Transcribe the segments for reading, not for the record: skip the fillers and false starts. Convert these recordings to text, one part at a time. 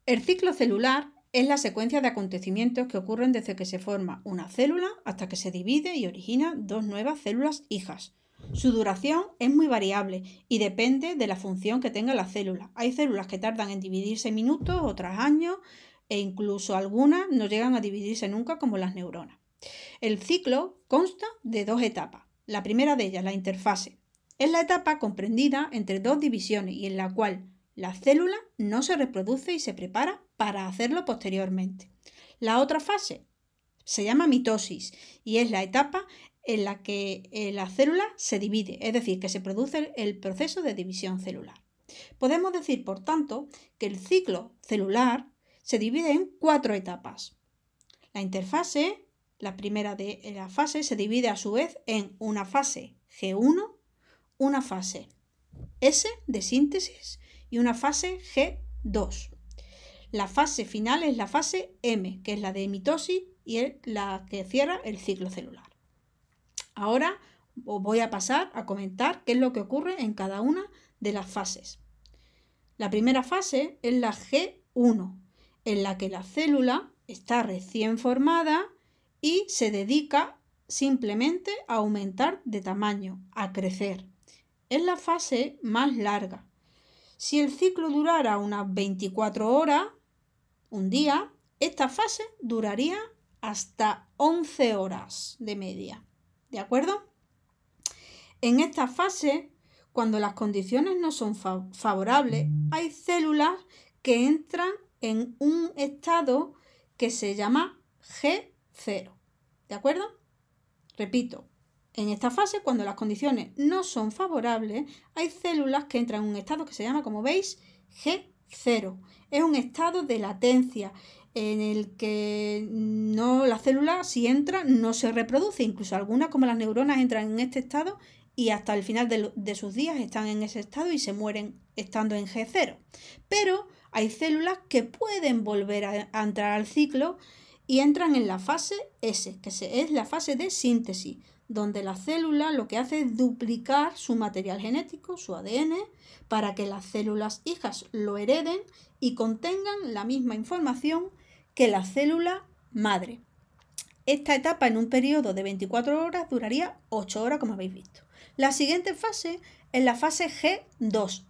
El ciclo celular es la secuencia de acontecimientos que ocurren desde que se forma una célula hasta que se divide y origina dos nuevas células hijas. Su duración es muy variable y depende de la función que tenga la célula. Hay células que tardan en dividirse minutos, otras años e incluso algunas no llegan a dividirse nunca, como las neuronas. El ciclo consta de dos etapas. La primera de ellas, la interfase, es la etapa comprendida entre dos divisiones y en la cual la célula no se reproduce y se prepara para hacerlo posteriormente. La otra fase se llama mitosis y es la etapa en la que la célula se divide, es decir, que se produce el proceso de división celular. Podemos decir, por tanto, que el ciclo celular se divide en 4 etapas. La interfase, la primera de la fase, se divide a su vez en una fase G1, una fase S de síntesis y una fase G2. La fase final es la fase M, que es la de mitosis y es la que cierra el ciclo celular. Ahora os voy a pasar a comentar qué es lo que ocurre en cada una de las fases. La primera fase es la G1, en la que la célula está recién formada y se dedica simplemente a aumentar de tamaño, a crecer. Es la fase más larga. Si el ciclo durara unas 24 horas, un día, esta fase duraría hasta 11 horas de media. ¿De acuerdo? En esta fase, cuando las condiciones no son favorables, hay células que entran en un estado que se llama G0. ¿De acuerdo? Repito, en esta fase, cuando las condiciones no son favorables, hay células que entran en un estado que se llama, como veis, G0. Es un estado de latencia en el que la célula, si entra, no se reproduce. Incluso algunas, como las neuronas, entran en este estado y hasta el final de sus días están en ese estado y se mueren estando en G0. Pero hay células que pueden volver a entrar al ciclo y entran en la fase S, que es la fase de síntesis, donde la célula lo que hace es duplicar su material genético, su ADN, para que las células hijas lo hereden y contengan la misma información que la célula madre. Esta etapa en un periodo de 24 horas duraría 8 horas, como habéis visto. La siguiente fase es la fase G2,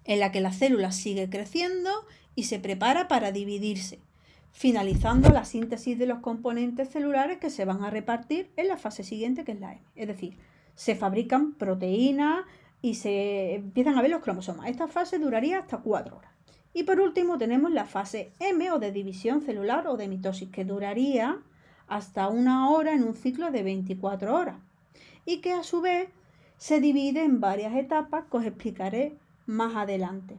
en la que la célula sigue creciendo y se prepara para dividirse, finalizando la síntesis de los componentes celulares que se van a repartir en la fase siguiente, que es la M. Es decir, se fabrican proteínas y se empiezan a ver los cromosomas. Esta fase duraría hasta 4 horas. Y por último tenemos la fase M, o de división celular o de mitosis, que duraría hasta 1 hora en un ciclo de 24 horas y que a su vez se divide en varias etapas que os explicaré más adelante.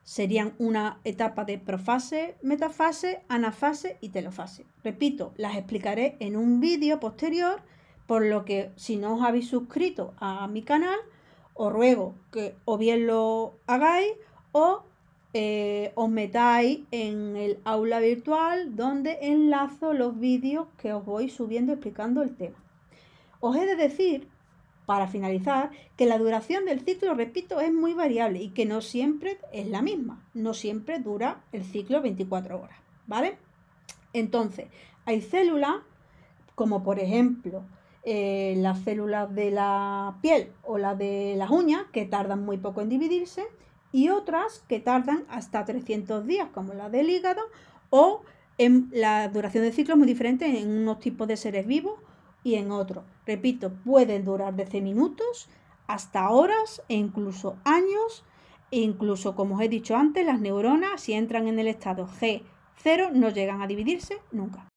Serían una etapa de profase, metafase, anafase y telofase. Repito, las explicaré en un vídeo posterior, por lo que si no os habéis suscrito a mi canal, os ruego que o bien lo hagáis o os metáis en el aula virtual, donde enlazo los vídeos que os voy subiendo explicando el tema. Os he de decir, para finalizar, que la duración del ciclo, repito, es muy variable y que no siempre es la misma. No siempre dura el ciclo 24 horas, ¿vale? Entonces, hay células, como por ejemplo las células de la piel o las de las uñas, que tardan muy poco en dividirse, y otras que tardan hasta 300 días, como la del hígado, o la duración del ciclo es muy diferente en unos tipos de seres vivos y en otros. Repito, pueden durar desde minutos hasta horas e incluso años, e incluso, como os he dicho antes, las neuronas, si entran en el estado G0, no llegan a dividirse nunca.